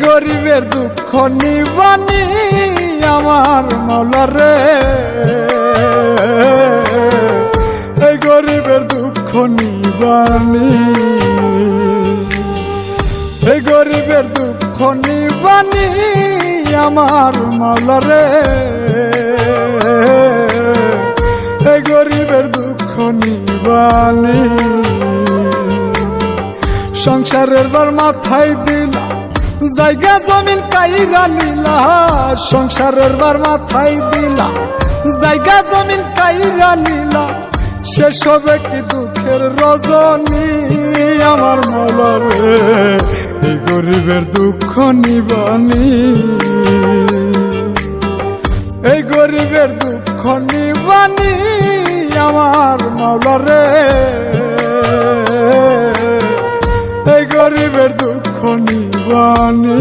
গরিবের দুঃখ নিবানি আমার মাওলা রে, এই গরিবের দুঃখ নিবানি, এই গরিবের দুঃখ নিবানি আমার মাওলা রে, এই গরিবের দুঃখ নিবানি। সংসারের বার মাথায় দিলা জায়গা জমিন কাইরা নিলা, সংসারের বার মাথায় দিলা জায়গা জমিন কাইরা নিলা, শেষ হবে কি দুঃখের রজনী আমার মাওলা রে, এই গরিবের দুঃখ নিবানি, এই গরিবের দুঃখ নিবানি আমার মাওলা রে, এই গরিবের দুঃখ নিবানি।